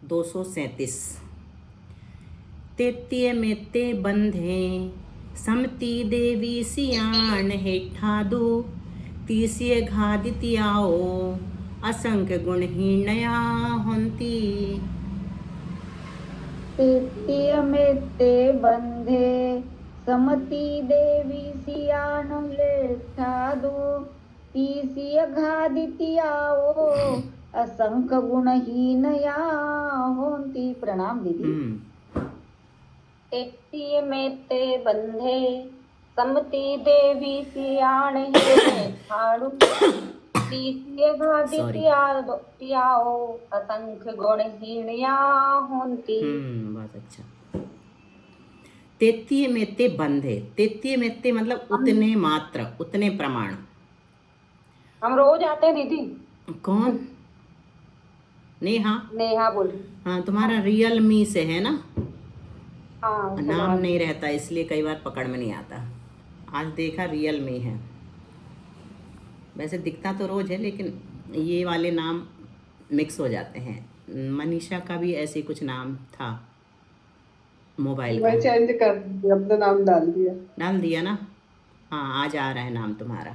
237। तेतीय मेते बंधे समती देवी सियाण हेठादू तीसिय घादितियाओ असंख्य गुणहीनया होंती। तृतीय में ते बंधे समती देवी सियान लेठादो तीसिय घादितियाओ असंख्य गुणहीनया होंती। प्रणाम दीदी। तृतीय में ते बंधे समती देवी सियान लेठादो तीसिय घादितियाओ असंख्य गुणहीनया होंती। बहुत अच्छा। तेतीय मेते बंधे, तेतीय मेते मतलब उतने मात्र, उतने प्रमाण। हम रोज आते हैं दीदी। कौन? नेहा। नेहा बोल। हाँ, तुम्हारा रियल मी से है ना? हाँ, नाम नहीं रहता इसलिए कई बार पकड़ में नहीं आता। आज देखा रियल मी है। वैसे दिखता तो रोज है लेकिन ये वाले नाम मिक्स हो जाते हैं। मनीषा का भी ऐसे कुछ नाम था मोबाइल का। मैं चेंज कर दिया, अपना नाम डाल दिया ना? हाँ, आज आ रहा है नाम तुम्हारा।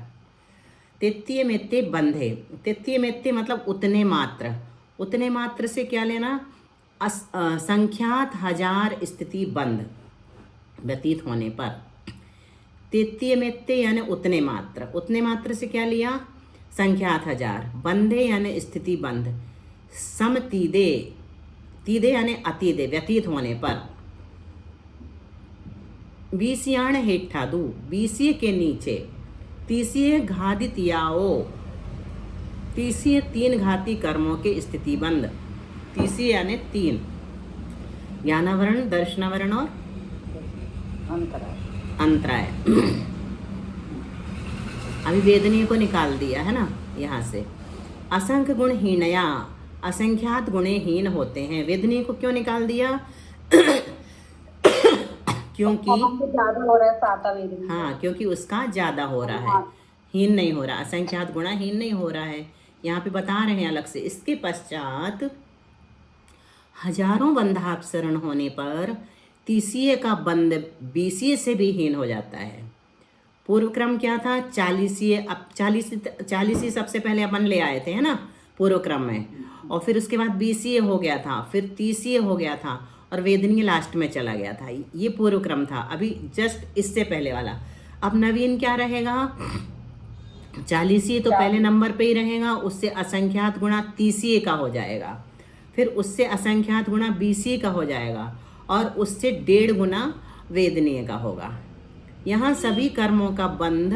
तेतीय मेते बंधे, तेतीय मेते मतलब उतने मात्र। उतने मात्र से क्या लेना? संख्यात हजार स्थिति बंध व्यतीत होने पर। तेतीय मेते यानी उतने मात्र, उतने मात्र से क्या लिया? संख्यात हजार। बंधे यानी स्थिति बंध। सम तीदे, तीदे यानी अतीदे व्यतीत होने पर। बीसियाण हेठादू, बीसीय के नीचे। तीसीय घादितियाओ, तीसीय तीन घाती कर्मों के स्थिति बंद। तीसीय यानी तीन। ज्ञानावरण, दर्शनावरण और अंतराय। अभी वेदनीय को निकाल दिया है ना यहाँ से। असंख्य गुण हीनया, असंख्यात गुणे हीन होते हैं। वेदनीय को क्यों निकाल दिया? क्योंकि ज्यादा हो रहा है साता वेदनीय। हाँ, क्योंकि उसका ज्यादा हो रहा है, हीन नहीं हो रहा। असंख्यात गुणा हीन नहीं हो रहा है, यहाँ पे बता रहे हैं अलग से। इसके पश्चात हजारों बंधापसरण होने पर तीसीय का बंध बीसीय से भी हीन हो जाता है। पूर्व क्रम क्या था? चालीसीय। अब चालीसी सबसे पहले अपन ले आए थे, है ना, पूर्व क्रम में। और फिर उसके बाद बीसीय हो गया था, फिर तीसीय हो गया था और वेदनीय लास्ट में चला गया था। ये पूर्व क्रम था। अभी जस्ट इससे पहले वाला। अब नवीन क्या रहेगा? चालीसीय तो पहले नंबर पे ही रहेगा, उससे असंख्यात गुणा तीसीय का हो जाएगा, फिर उससे असंख्यात गुणा बीसीय का हो जाएगा और उससे 1.5 गुना वेदनीय का होगा। यहाँ सभी कर्मों का बंध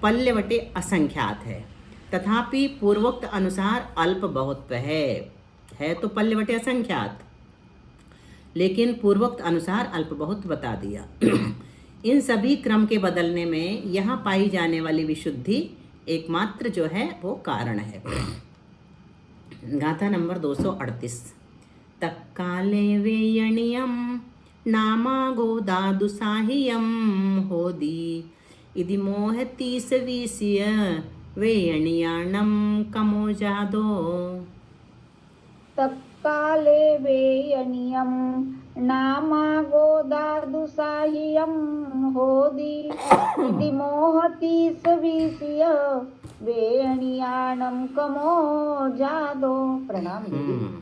पल्यवटे असंख्यात है, तथापि पूर्वोक्त अनुसार अल्प बहुत्व है तो पल्यवटे असंख्यात, लेकिन पूर्वोक्त अनुसार अल्प बहुत बता दिया। इन सभी क्रम के बदलने में यहाँ पाई जाने वाली विशुद्धि एकमात्र जो है वो कारण है। गाथा नंबर 238। तक्काले वेयणियम नामा गोदादु साहियम होदी इदि मोहतीस वीसिय वेयणियाणम कमो जादो। तत्काले वेयनियम नामा गोदादु साहियम होदी इति मोहती सवीसिय वेयनियाणम कमो जादो। प्रणाम दीदी।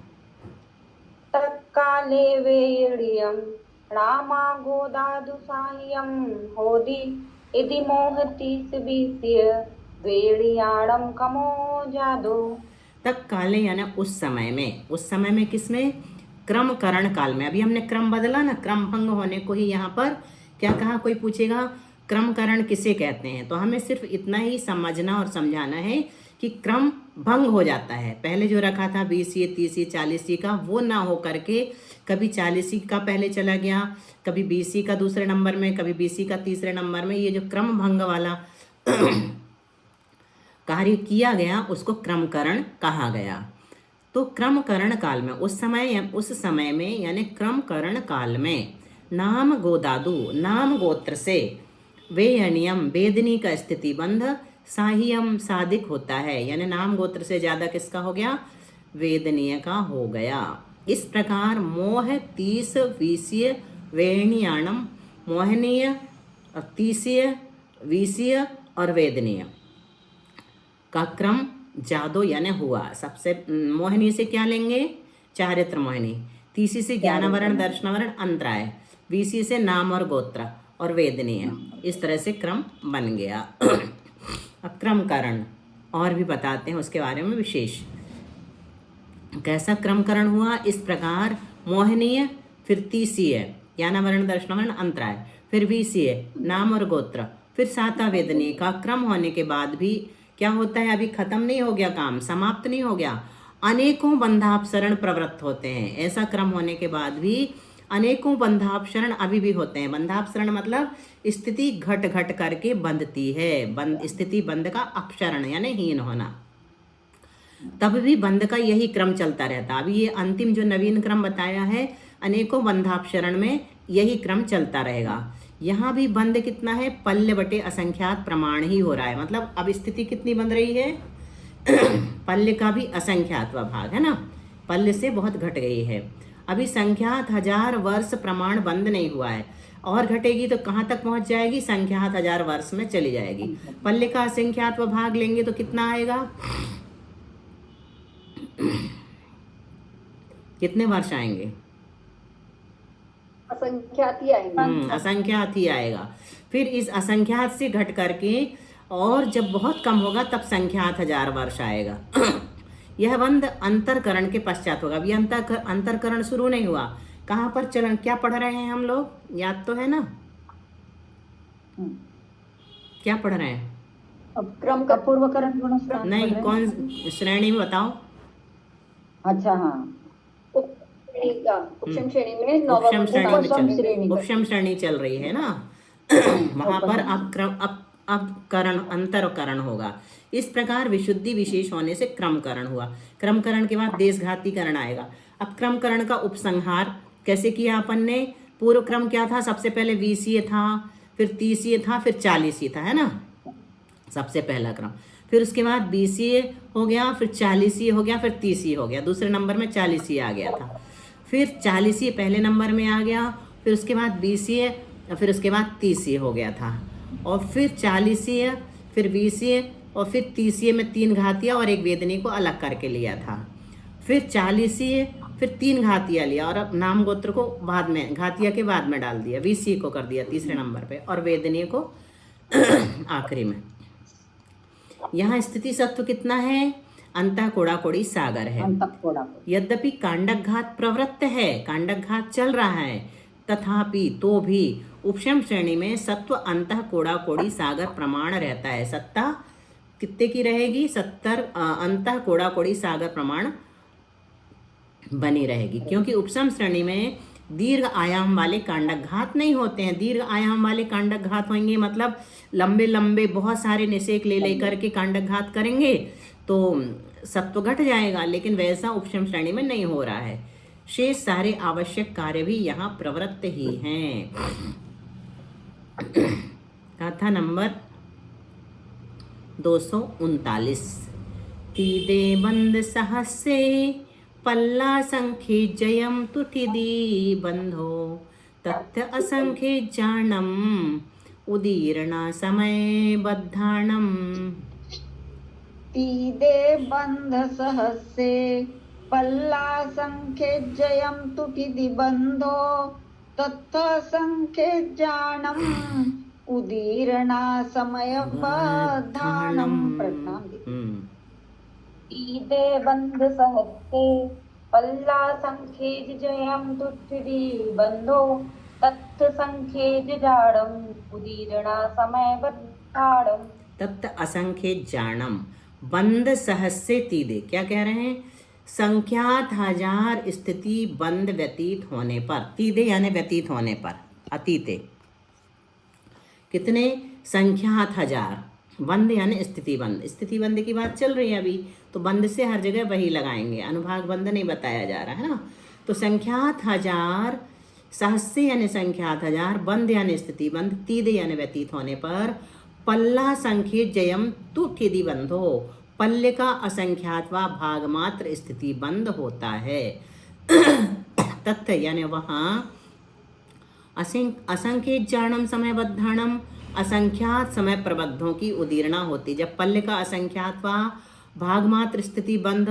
तत्काले वेयनियम नामा गोदादु साहियम होदी इति मोहती सवीसिय वेयनियाणम कमो जादो। तत्काले यानी उस समय में। उस समय में किसमें? क्रम करण काल में। अभी हमने क्रम बदला ना, क्रम भंग होने को ही यहाँ पर क्या कहा? कोई पूछेगा क्रम करण किसे कहते हैं, तो हमें सिर्फ इतना ही समझना और समझाना है कि क्रम भंग हो जाता है। पहले जो रखा था 20 30 40 का, वो ना हो करके कभी 40 का पहले चला गया, कभी 20 का दूसरे नंबर में, कभी 20 का तीसरे नंबर में। ये जो क्रम भंग वाला कार्य किया गया उसको क्रमकरण कहा गया। तो क्रमकरण काल में, उस समय में यानी क्रमकरण काल में नाम गोदादु, नाम गोत्र से वेयनियम वेदनी का स्थिति बंध साहियम साधिक होता है, यानी नाम गोत्र से ज्यादा किसका हो गया? वेदनीय का हो गया। इस प्रकार मोह तीस वीसीय वेणियाणम, मोहनीय और तीसीय वीसीय और वेदनीय का क्रम जादो यानी हुआ। सबसे मोहिनी से क्या लेंगे? चारित्र मोहिनी। तीसी से ज्ञानवरण दर्शनवरण अंतराय। वीसी से नाम और गोत्र और वेदनीय। इस तरह से क्रम बन गया। अब क्रमकरण और भी बताते हैं उसके बारे में विशेष। कैसा क्रमकरण हुआ? इस प्रकार मोहनीय, फिर तीसीय ज्ञानवरण दर्शनवरण अंतराय, फिर वीसीय नाम और गोत्र, फिर साता वेदनीय का क्रम होने के बाद भी क्या होता है? अभी खत्म नहीं हो गया काम, समाप्त नहीं हो गया। अनेकों बंधापसरण प्रवृत्त होते हैं। ऐसा क्रम होने के बाद भी अनेकों बंधापसरण अभी भी होते हैं। बंधापसरण मतलब स्थिति घट घट करके बंधती है। स्थिति बंध का अपसरण यानी हीन होना। तब भी बंध का यही क्रम चलता रहता। अभी ये अंतिम जो नवीन क्रम बताया है, अनेकों बंधापसरण में यही क्रम चलता रहेगा। यहाँ भी बंध कितना है? पल्य बटे असंख्यात प्रमाण ही हो रहा है। मतलब अब स्थिति कितनी बन रही है? पल्य का भी असंख्यात भाग है ना, पल्य से बहुत घट गई है। अभी संख्यात 1000 वर्ष प्रमाण बंद नहीं हुआ है, और घटेगी तो कहाँ तक पहुँच जाएगी? संख्यात 1000 वर्ष में चली जाएगी। पल्य का असंख्यात भाग लेंगे तो कितना आएगा? कितने वर्ष आएंगे? असंख्यात ही आएंगे। असंख्यात ही आएगा। फिर इस असंख्यात से घट करके और जब बहुत कम होगा तब संख्यात 1000 वर्ष आएगा। यह बंध अंतरकरण के पश्चात होगा। अभी अंतरकरण शुरू नहीं हुआ। कहाँ पर चलन क्या पढ़ रहे हैं हम लोग? याद तो है ना? क्या पढ़ रहे हैं? अब क्रम का पूर्वकरण गुणस्थान नहीं, कौन श्रेणी में बताओ? अच्छा हाँ, उपशम श्रेणी में उपशम श्रेणी चल रही है ना। वहां पर अपकरण अंतरकरण होगा। इस प्रकार विशुद्धि विशेष होने से क्रमकरण हुआ। क्रमकरण के बाद देशघातीकरण आएगा। अब क्रमकरण का उपसंहार कैसे किया अपन ने? पूर्व क्रम क्या था? सबसे पहले 20 था, फिर 30 था, फिर 40 था, है ना, सबसे पहला क्रम। फिर उसके बाद 20 हो गया, फिर 40 हो गया, फिर 30 हो गया। दूसरे नंबर में 40 आ गया था। फिर 40 पहले नंबर में आ गया, फिर उसके बाद 20, फिर उसके बाद 30 हो गया था। और फिर 40, फिर 20 और फिर 30 में 3 घातिया और एक वेदनी को अलग करके लिया था। फिर 40, फिर 3 घातिया लिया और अब नाम गोत्र को बाद में, घातिया के बाद में डाल दिया। 20 को कर दिया तीसरे नंबर पे और वेदनी को आखिरी में। यहाँ स्थिति सत्व कितना है? अंतः कोड़ा कोड़ी सागर है। यद्यपि कांडक घात प्रवृत्त है, कांडक घात चल रहा है, तथापि तो भी उपशम श्रेणी में सत्व अंतः कोड़ा कोड़ी सागर प्रमाण रहता है। सत्ता कितने की रहेगी? 70 अंतः कोड़ा कोड़ी सागर प्रमाण बनी रहेगी, क्योंकि उपशम श्रेणी में दीर्घ आयाम वाले कांडक घात नहीं होते हैं। दीर्घ आयाम वाले कांडक घात होंगे मतलब लंबे लंबे बहुत सारे निषेक ले लेकर के कांडक घात करेंगे तो सत्व घट जाएगा, लेकिन वैसा उपशम श्रेणी में नहीं हो रहा है। शेष सारे आवश्यक कार्य भी यहाँ प्रवृत्त ही हैं। कथा नंबर 239। तीदे बंद सहस्से पल्ला संख्ये जयम तुठिदी बंधो तथ्य असंख्ये जानम उदीर्णा समय बद्धाणम। तीदे बंध सहस्से पल्ला संख्ये जयम तुठिदी बंधो तथ्य संख्ये जानम उदीर्णा समय बद्धाणम। ईदे बंध सहस्ते पल्ला संख्ये जयम तुठिदी बंधो तत्थ संख्ये जाड़म उदीर्णा समय बद्धाणम। तत्त असंख्य जानम बंद सहस्से तीदे। क्या कह रहे हैं? संख्यात 1000 स्थिति बंद व्यतीत होने पर, तीदे यानी व्यतीत होने पर, अतीते कितने? संख्यात 1000, बंद यानी स्थिति बंद। स्थिति बंद की बात चल रही है अभी, तो बंद से हर जगह वही लगाएंगे, अनुभाग बंद नहीं बताया जा रहा है ना। तो संख्यात 1000, सहस्से यानी संख्यात 1000, बंद यानी स्थिति बंद, तीदे यानी व्यतीत होने पर पल्ला संख्ये जयम तुठिदी बंधो, पल्ले का असंख्यात व भाग मात्र स्थिति बंद होता है। तथ्य यानी वहाँ असंख्य जाणम समयबद्धाणम असंख्यात समय प्रबद्धों की उदीर्णा होती। जब पल्ल का असंख्यात व भागमात्र स्थिति बंध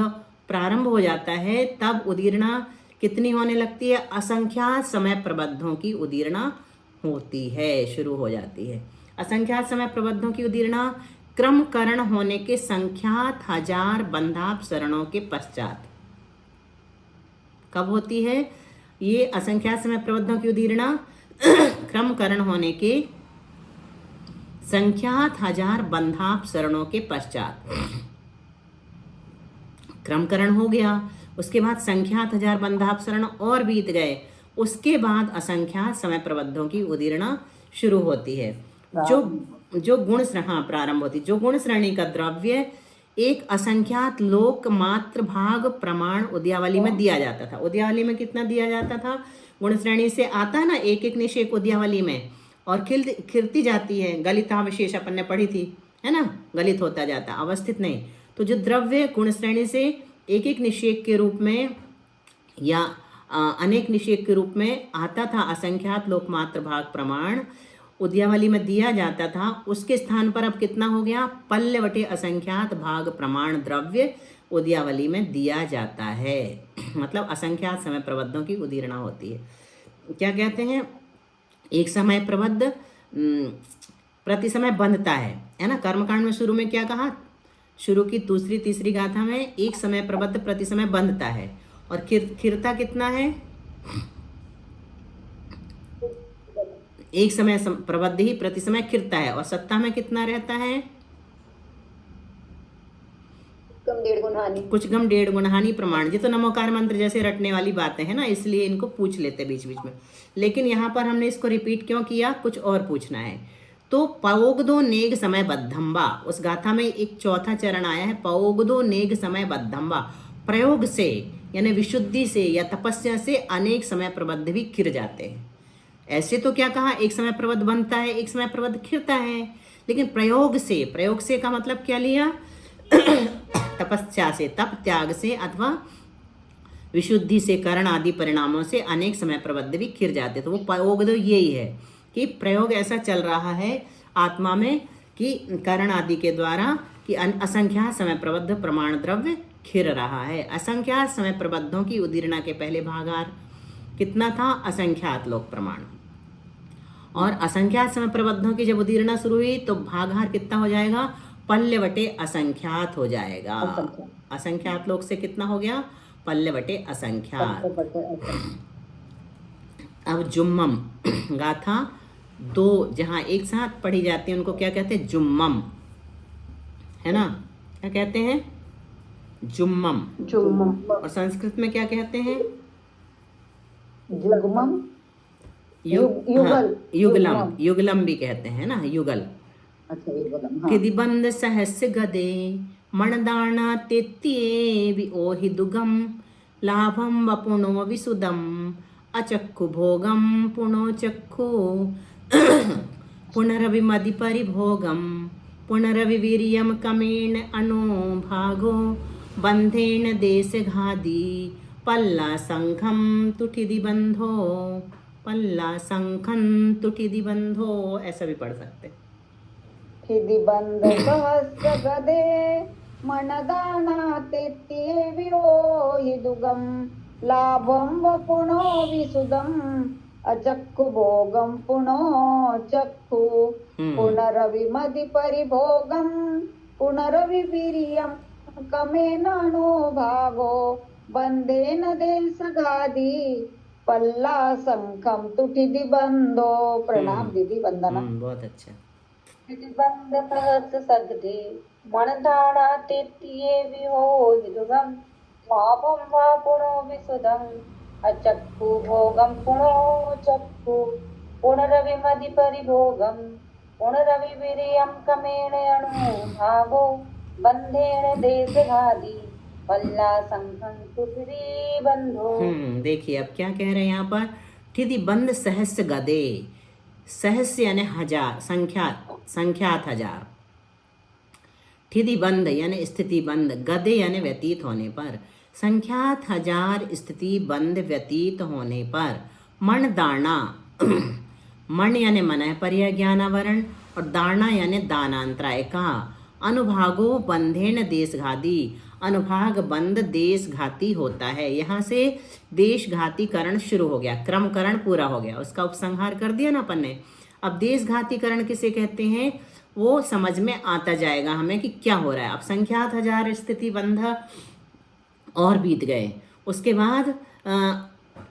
प्रारंभ हो जाता है तब उदीर्णा कितनी होने लगती है? असंख्यात समय प्रबद्धों की उदीर्णा होती है, शुरू हो जाती है। असंख्यात समय प्रबद्धों की उदीर्णा क्रमकरण होने के संख्यात हजार बंधापसरणों के पश्चात कब होती है? ये असंख्यात समय प्रबद्धों की उदीर्णा क्रमकरण होने के संख्यात हजार बंधापसरणों के पश्चात। क्रमकरण हो गया, उसके बाद संख्यात हजार बंधापसरण और बीत गए, उसके बाद असंख्यात समय प्रबद्धों की उदीर्णा शुरू होती है। जो गुण प्रारंभ होती, जो गुण श्रेणी का द्रव्य एक असंख्यात लोक मात्र भाग प्रमाण उद्यावली में दिया जाता था। उद्यावली में कितना दिया जाता था? गुण श्रेणी से आता है ना एक एक निषेक उद्यावली में, और खिरती जाती है। गलितावशेष अपन ने पढ़ी थी, है ना, गलित होता जाता, अवस्थित नहीं। तो जो द्रव्य गुण श्रेणी से एक एक निषेक के रूप में या अनेक निषेक के रूप में आता था, असंख्यात लोकमात्र भाग प्रमाण उद्यावली में दिया जाता था, उसके स्थान पर अब कितना हो गया? पल्ल बटे असंख्यात भाग प्रमाण द्रव्य उद्यावली में दिया जाता है। मतलब असंख्यात समय प्रबद्धों की उदीर्णा होती है। क्या कहते हैं? एक समय प्रबद्ध प्रति समय बंधता है ना। कर्मकांड में शुरू में क्या कहा? शुरू की दूसरी तीसरी गाथा में एक समय प्रबद्ध प्रति समय बंधता है, और खिरता कितना है? एक समय प्रबद्ध ही प्रति समय खिरता है, और सत्ता में कितना रहता है? कुछ गम डेढ़ गुण हानि प्रमाण। ये तो नमोकार मंत्र जैसे रटने वाली बातें हैं ना, इसलिए इनको पूछ लेते बीच बीच में। लेकिन यहाँ पर हमने इसको रिपीट क्यों किया? कुछ और पूछना है। तो पवोगदो नेग समय बद्धम्बा, उस गाथा में एक चौथा चरण आया है, पवोगदो नेग समय बद्धम्बा। प्रयोग से यानी विशुद्धि से या तपस्या से अनेक समय प्रबद्ध भी खिर जाते हैं। ऐसे तो क्या कहा? एक समय प्रबद्ध बनता है, एक समय प्रबद्ध खिरता है। लेकिन प्रयोग से का मतलब क्या लिया? तपस्या से, तप त्याग से अथवा विशुद्धि से, करण आदि परिणामों से अनेक समय प्रबद्ध भी खिर जाते। तो वो प्रयोग यही है कि प्रयोग ऐसा चल रहा है आत्मा में कि करण आदि के द्वारा कि असंख्यात समय प्रबद्ध प्रमाण द्रव्य खिर रहा है। असंख्यात समय प्रबद्धों की उदीर्णा के पहले भागार कितना था? असंख्यात लोक प्रमाण। और असंख्यात समय प्रबद्धों की जब उदीर्णा शुरू हुई तो भागार कितना हो जाएगा? पल्ल बटे असंख्यात हो जाएगा। असंख्यात लोक से कितना हो गया? पल्ल बटे असंख्यात। अब जुम्मम गाथा दो जहाँ एक साथ पढ़ी जाती है उनको क्या कहते हैं? जुम्मम, है ना। क्या कहते हैं? जुम्मम। और संस्कृत में क्या कहते हैं? जुगमम, युगलम। युगलम भी कहते हैं ना, युगल। अच्छा, युगलम। हाँ। किदिबंद सहस्य गदे मणदाना तेत्ये विओहि दुगम लाभम वपुणो विसुदम अचक्षु भोगम पुनो चक्षु पुनरविमदि परिभोगम पुनरविवीर्यम कमेण अनुभागो बंधेन देशघादी पल्ला संखम तुठिदि बंधो, पल्ला संखन तुठिदि बंधो, ऐसा भी पढ़ सकते। बंध सहस्र गदे मनदाना तेत्ये विओहि दुगम लाभम वपुनो विसुदम अचक्षु भोगम पुनो चक्षु पुनरविमदि परिभोगम पुनरविवीर्यम कमेनानो भागो बंधेन देशगादी पल्ला संखम तुठिदि बंधो। प्रणाम दीदी, वंदना। बहुत अच्छा। बंध सहस्र सगदे मणदाना तेत्ये विओहि दुगम लाभम वपुनो विसुदम अचक्षु भोगम पुनो चक्षु पुनरविमदि परिभोगम पुनरविवीर्यम कमेण अनुभागो बंधेन देशघादी पल्ला संखं तुठिदि बंधो। देखिए अब क्या कह रहे हैं यहाँ पर? ठिदि बंध सहस्र गदे। सहस्र यानी हजार, संख्यात हजार। ठिदि बंध यानी स्थिति बंध, गदे यानी व्यतीत होने पर, संख्यात हजार स्थिति बंध व्यतीत होने पर मन दाना मन यानी मन पर्याय ज्ञानावरण और दाना यानी दानांतराय का अनुभागो बंधेन देशघाती अनुभाग बंद देशघाती होता है। यहाँ से देशघातीकरण शुरू हो गया, क्रमकरण पूरा हो गया, उसका उपसंहार कर दिया ना अपन ने। अब देशघातीकरण किसे कहते हैं वो समझ में आता जाएगा हमें कि क्या हो रहा है। अब संख्यात हजार स्थिति बंध और बीत गए, उसके बाद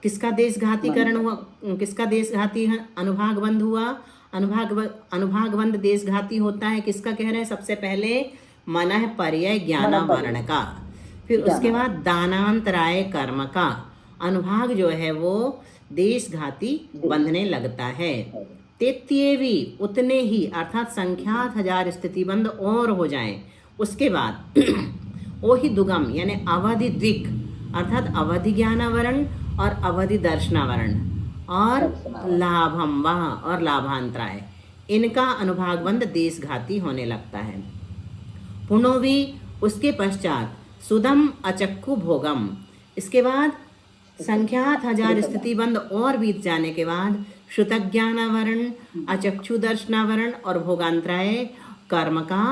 किसका देशघातीकरण हुआ, किसका देशघाती अनुभाग बंद हुआ। अनुभाग बंद देशघाती होता है किसका कह रहे हैं, सबसे पहले मनः पर्याय ज्ञानावरण का, फिर उसके बाद दानांतराय कर्म का अनुभाग जो है वो देशघाती बंधने लगता है। तेत्येवी उतने ही अर्थात संख्यात हजार स्थितिबंध और हो जाएं, उसके बाद ओहि दुगम यानी अवधि द्विक अर्थात अवधि ज्ञानावरण और अवधि दर्शनावरण और लाभम वह और लाभांतराय, इनका अनुभाग बंद देशघाती होने लगता है। पुनोवी उसके पश्चात सुदम अचक्खु भोगम, इसके बाद संख्यात हजार स्थिति बंद और बीत जाने के बाद श्रुतज्ञानावरण अचक्षु दर्शनावरण और भोगांतराय कर्म का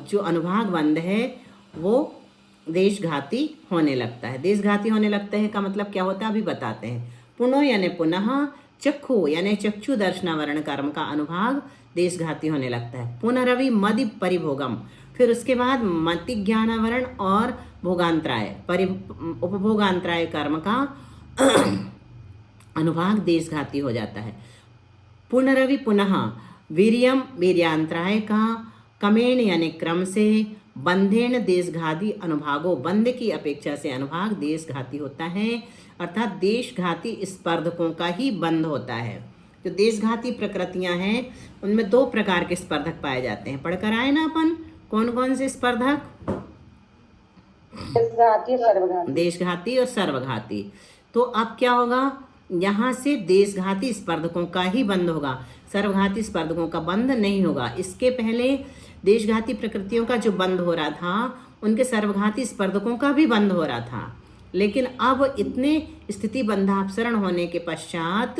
जो अनुभाग बंद है वो देशघाती होने लगता है। देशघाती होने लगता है का मतलब क्या होता है अभी बताते हैं। पुनो यानी पुनः, चक्षु यानी चक्षु दर्शनावरण कर्म का अनुभाग देशघाती होने लगता है। पुनरवि मदि परिभोगम, फिर उसके बाद मति ज्ञानावरण और भोगांतराय उपभोगांतराय कर्म का अनुभाग देशघाती हो जाता है। पुनरवि पुनः वीर्यम वीर्यांतराय का कमेण यानी क्रम से, बंधेन देशघाती अनुभागो बंध की अपेक्षा से अनुभाग देशघाती होता है, अर्थात देशघाती स्पर्धकों का ही बंध होता है। जो देशघाती प्रकृतियां हैं उनमें दो प्रकार के स्पर्धक पाए जाते हैं, पढ़कर आए ना अपन, कौन कौन से स्पर्धक, देशघाती और सर्वघाती। तो अब क्या होगा, यहाँ से देशघाती स्पर्धकों का ही बंद होगा, सर्वघाती स्पर्धकों का बंद नहीं होगा। इसके पहले देशघाती प्रकृतियों का जो बंद हो रहा था उनके सर्वघाती स्पर्धकों का भी बंद हो रहा था, लेकिन अब इतने स्थिति बंधापसरण होने के पश्चात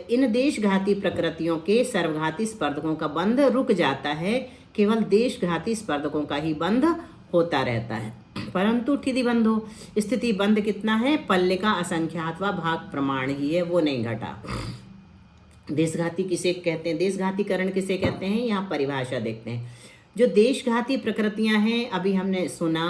इन देशघाती प्रकृतियों के सर्वघाती स्पर्धकों का बंध रुक जाता है, केवल देशघाती स्पर्धकों का ही बंध होता रहता है। परंतु ठिधि बंधो स्थिति बंध कितना है, पल्ले का असंख्यातवा भाग प्रमाण ही है, वो नहीं घटा। देशघाती किसे कहते हैं, देशघातीकरण किसे कहते हैं, यहाँ परिभाषा देखते हैं। जो देशघाती प्रकृतियां हैं अभी हमने सुना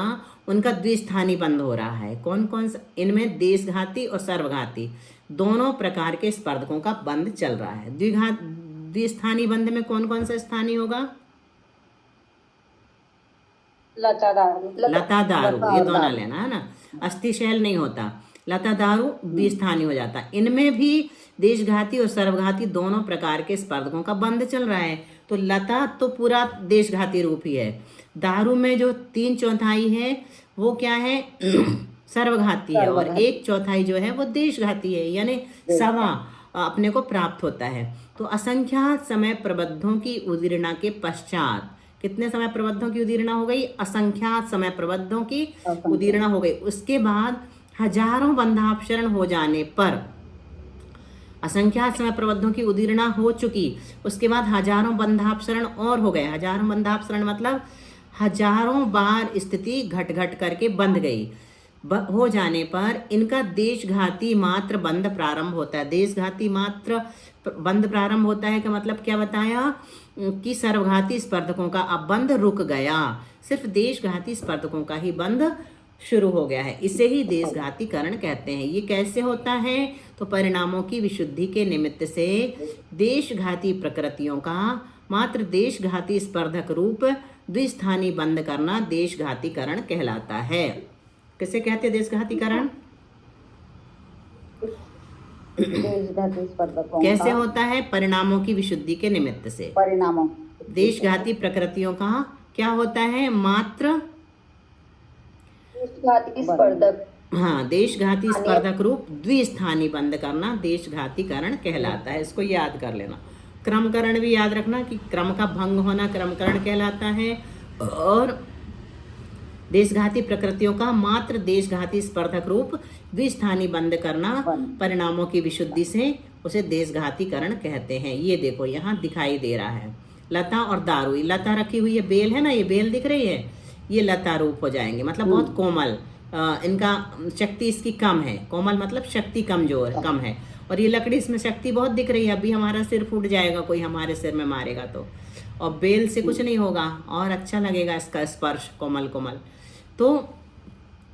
उनका द्विस्थानी बंध हो रहा है। कौन कौन सा, इनमें देशघाती और सर्वघाती दोनों प्रकार के स्पर्धकों का बंध चल रहा है। द्विस्थानी बंध में कौन कौन सा स्थानी होगा, लता दारू ये दोनों लेना है ना, अस्थि शैल नहीं होता, लता दारू द्विस्थानी हो जाता। इनमें भी देशघाती और सर्वघाती दोनों प्रकार के स्पर्धकों का बंध चल रहा है। तो लता तो पूरा देशघाती रूप ही है, दारू में जो 3/4 है वो क्या है सर्वघाती है, और 1/4 जो है वो देशघाती है, यानी सवा अपने को प्राप्त होता है। तो असंख्यात समय प्रबद्धों की उदीर्णा के पश्चात, कितने समय प्रबद्धों की उदीर्णा हो गई, असंख्यात समय प्रबद्धों की उदीर्णा हो गई। उसके बाद हजारों बंधापसरण हो जाने पर, असंख्यात समय प्रबद्धों की उदीर्णा हो चुकी, उसके बाद हजारों बंधापसरण और हो गए। हजारों बंधापसरण मतलब हजारों बार स्थिति घट घट करके बंध गई। हो जाने पर इनका देशघाती मात्र बंध प्रारंभ होता है। देशघाती मात्र बंध प्रारंभ होता है का मतलब क्या बताया कि सर्वघाती स्पर्धकों का अब बंध रुक गया, सिर्फ देशघाती स्पर्धकों का ही बंध शुरू हो गया है। इसे ही देशघातीकरण कहते हैं। ये कैसे होता है, तो परिणामों की विशुद्धि के निमित्त से देशघाती प्रकृतियों का मात्र देशघाती स्पर्धक रूप द्विस्थानी बंद करना देशघातीकरण कहलाता है। किसे कहते हैं देशघातीकरण, कैसे होता है, परिणामों की विशुद्धि के निमित्त से। परिणामों देशघाती प्रकृतियों का क्या होता है, मात्र स्पर्धक, हाँ देशघाती स्पर्धक रूप द्विस्थानी बंद करना देशघातीकरण कहलाता है। इसको याद कर लेना। क्रमकरण भी याद रखना कि क्रम का भंग होना क्रमकरण कहलाता है, और देशघाती प्रकृतियों का मात्र देशघाती स्पर्धक रूप द्विस्थानी बंद करना परिणामों की विशुद्धि से उसे देशघातीकरण कहते हैं। ये देखो यहाँ दिखाई दे रहा है लता और दारू। लता रखी हुई है, बेल है ना, ये बेल दिख रही है, ये लता रूप हो जाएंगे, मतलब बहुत कोमल, इनका शक्ति इसकी कम है। कोमल मतलब शक्ति कमजोर कम है। और ये लकड़ी, इसमें शक्ति बहुत दिख रही है, अभी हमारा सिर फूट जाएगा, कोई हमारे सिर में मारेगा तो। और बेल से कुछ नहीं होगा और अच्छा लगेगा इसका स्पर्श, कोमल कोमल। तो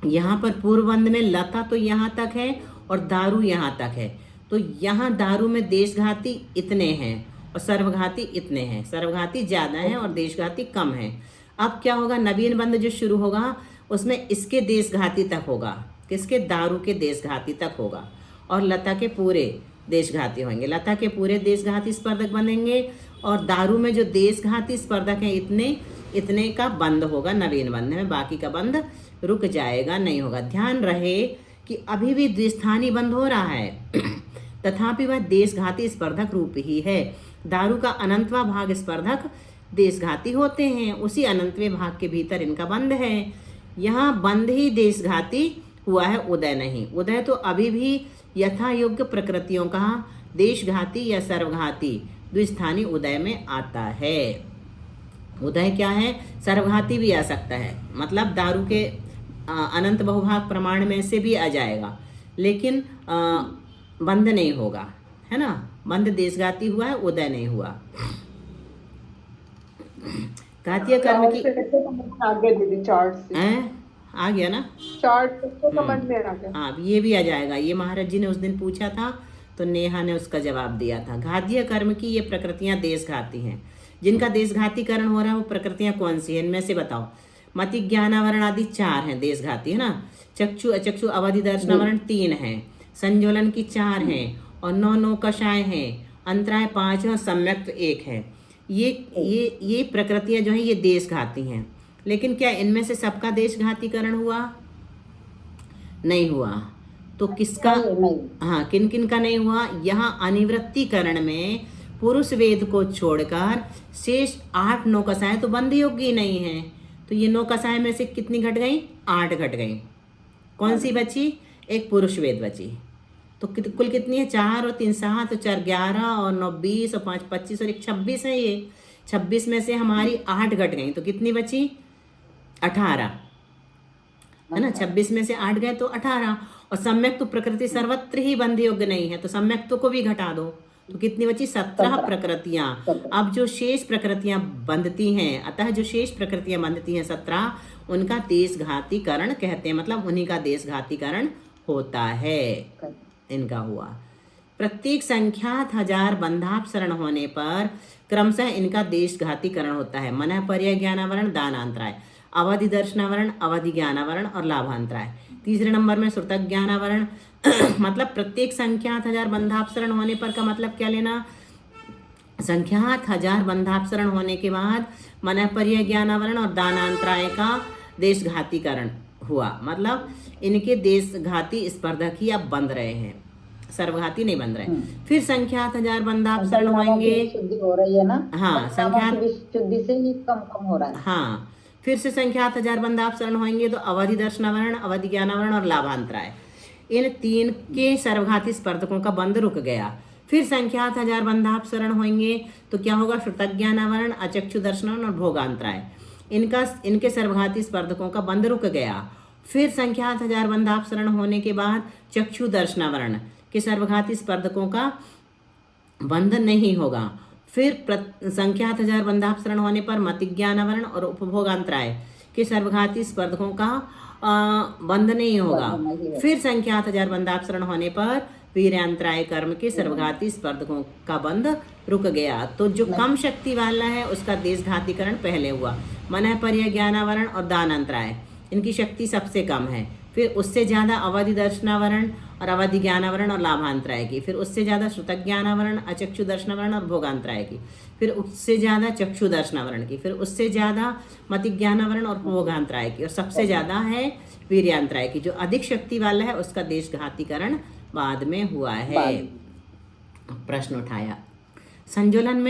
यहाँ पर पूर्व बंद में लता तो यहाँ तक है और दारू यहाँ तक है। तो यहाँ दारू में देशघाती इतने हैं और सर्वघाती इतने हैं। सर्वघाती ज़्यादा है और देशघाती कम है। अब क्या होगा, नवीन बंद जो शुरू होगा उसमें इसके देशघाती तक होगा, किसके, दारू के देशघाती तक होगा, और लता के पूरे देशघाती होंगे। लता के पूरे देशघाती स्पर्धक बनेंगे और दारू में जो देशघाती स्पर्धक हैं इतने इतने का बंद होगा नवीन बंद में, बाकी का बंद रुक जाएगा, नहीं होगा। ध्यान रहे कि अभी भी द्विस्थानी बंद हो रहा है तथापि वह देशघाती स्पर्धक रूप ही है। दारू का अनंतवा भाग स्पर्धक देशघाती होते हैं, उसी अनंतवे भाग के भीतर इनका बंद है। यहाँ बंद ही देशघाती हुआ है, उदय नहीं। उदय तो अभी भी यथा योग्य प्रकृतियों का देशघाती या सर्वघाती द्विस्थानी उदय में आता है। उदय क्या है, सर्वघाती भी आ सकता है, मतलब दारू के अनंत बहुभाग प्रमाण में से भी आ जाएगा, लेकिन बंद नहीं होगा, है ना। बंद देशघाती हुआ है, उदय नहीं हुआ। घातीय कर्म की आगे दीदी चार्ट से आ गया ना, चार्ट तो समझ में आ गया। हाँ, ये भी आ जाएगा। ये महाराज जी ने उस दिन पूछा था तो नेहा ने उसका जवाब दिया था। घातीय कर्म की ये प्रकृतियां देशघाती हैं। जिनका देशघातीकरण हो रहा है वो प्रकृतियां कौन सी हैं, इनमें से बताओ। मति, ज्ञानावरण आदि 4 हैं देशघाती, है ना। चक्षु, अचक्षु, अवधि, दर्शनावरण 3 हैं। संज्वलन की 4 हैं और 9 कषाय हैं। अंतराय 5 और सम्यक्त 1 है। ये प्रकृतियां जो हैं ये देशघाती हैं। लेकिन क्या इनमें से सबका देशघातीकरण हुआ? नहीं हुआ। तो किसका? हाँ, किन किन का नहीं हुआ? यहाँ अनिवृत्तिकरण में पुरुष वेद को छोड़कर शेष 8 नौकसाएं तो बंद योग्य नहीं है। तो ये नौकसाएं में से कितनी घट गई? 8 घट गई। कौन सी बची? एक पुरुष वेद बची। तो कुल कितनी है? 4 और 3 7 और 4 11 और 9 20 और 5 25 और 1 26 है। ये 26 में से हमारी 8 घट गई, तो कितनी बची? 18, है ना। 26 में से 8 गए तो 18। और सम्यक तो प्रकृति सर्वत्र ही बंध योग्य नहीं है, तो सम्यक को भी घटा दो, तो कितनी बची? 17 प्रकृतियां। अब जो शेष प्रकृतियां बंधती हैं, अतः जो शेष प्रकृतियां बंधती हैं 17, उनका देशघातीकरण कहते हैं, मतलब उन्हीं का देशघातीकरण होता है। इनका हुआ। प्रत्येक संख्यात 1000 बंधापसरण होने पर क्रमशः इनका देशघातीकरण होता है। मनः पर्याय ज्ञानावरण, दानांतराय, अवधि दर्शनावरण, अवधि ज्ञानावरण और लाभांतराय। तीसरे नंबर में श्रुतक ज्ञानावरण मतलब प्रत्येक संख्यात 1000 बंधापसरण होने पर का मतलब क्या लेना? संख्यात 1000 बंधापसरण होने के बाद मनः पर्याय ज्ञानावरण और दानांतराय का देशघातीकरण हुआ, मतलब इनके देशघाती स्पर्धक ही अब बंध रहे हैं, सर्वघाती नहीं बंध रहे। फिर संख्यात 1000 बंधापसरण होंगे, शुद्धि हो रही है ना। हाँ, संख्यात शुद्धि से ही कम हो रहा है। हाँ, फिर से संख्यात 1000 बंधापसरण होंगे तो अवधि दर्शनावरण, अवधि ज्ञानावरण और लाभांतराय, इन 3 के सर्वघाती स्पर्धकों का बंध रुक गया। फिर संख्यात 1000 बंधापसरण होंगे तो क्या होगा? श्रुतक ज्ञानावरण, अचक्षु दर्शनावरण और भोगांतराय, इनके सर्वघाती स्पर्धकों का बंध रुक गया। फिर संख्यात 1000 बंधापसरण होने के बाद चक्षु दर्शनावरण के सर्वघाती स्पर्धकों का बंध नहीं होगा। फिर संख्यात 1000 बंधापसरण होने पर मति, ज्ञानावरण और उपभोगांतराय के सर्वघाती स्पर्धकों का बंध नहीं होगा। फिर संख्यात 1000 बंधापसरण होने पर वीर्यांतराय कर्म के सर्वघाती स्पर्धकों का बंध रुक गया। तो जो कम शक्ति वाला है उसका देशघातीकरण पहले हुआ। मनः पर्याय ज्ञानावरण और दानांतराय, इनकी शक्ति सबसे कम है। फिर उससे ज़्यादा अवधि दर्शनावरण और अवधि ज्ञानावरण और लाभांतराय की। फिर उससे ज़्यादा श्रुतक ज्ञानावरण, अचक्षु दर्शनावरण और भोगांतराय की। फिर उससे ज़्यादा चक्षु दर्शनावरण की। फिर उससे ज़्यादा मति ज्ञानावरण और भोगांतराय की। और सबसे ज़्यादा है वीर्यांतराय की। जो अधिक शक्ति वाला है उसका देशघातीकरण बाद में हुआ है। प्रश्न उठाया, संज्वलन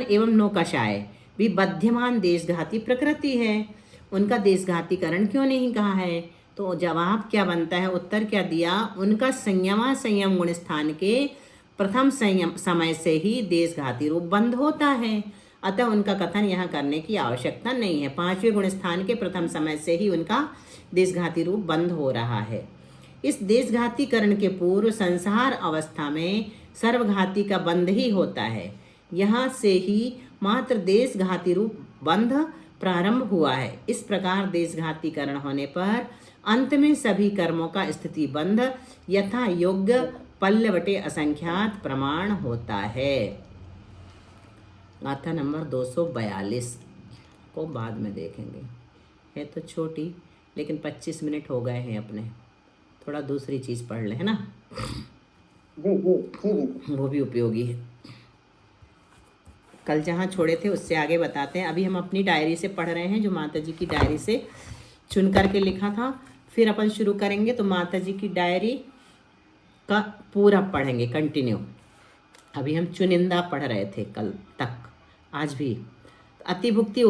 एवं नौकषाय भी बध्यमान देशघाती प्रकृति है। उनका देशघातीकरण क्यों नहीं कहा है? तो जवाब क्या बनता है, उत्तर क्या दिया, उनका संयम गुण स्थान के प्रथम संयम समय से ही देशघाती रूप बंद होता है, अतः उनका कथन यहाँ करने की आवश्यकता नहीं है। 5वें गुण स्थान के प्रथम समय से ही उनका देशघाती रूप बंद हो रहा है। इस देशघातीकरण के पूर्व संसार अवस्था में सर्वघाती का बंध ही होता है। यहाँ से ही मात्र देशघाती रूप बंध प्रारंभ हुआ है। इस प्रकार देशघातीकरण होने पर अंत में सभी कर्मों का स्थिति बंध यथा योग्य पल्लवटे असंख्यात प्रमाण होता है। गाथा नंबर 242 को बाद में देखेंगे, है तो छोटी लेकिन 25 मिनट हो गए हैं अपने, थोड़ा दूसरी चीज़ पढ़ लें, है ना, जी जी जी दीदी। वो भी उपयोगी है। कल जहाँ छोड़े थे उससे आगे बताते हैं। अभी हम अपनी डायरी से पढ़ रहे हैं, जो माता जी की डायरी से चुन करके लिखा था। फिर अपन शुरू करेंगे तो माता जी की डायरी का पूरा पढ़ेंगे कंटिन्यू। अभी हम चुनिंदा पढ़ रहे थे कल तक, आज भी। अतिभुक्ति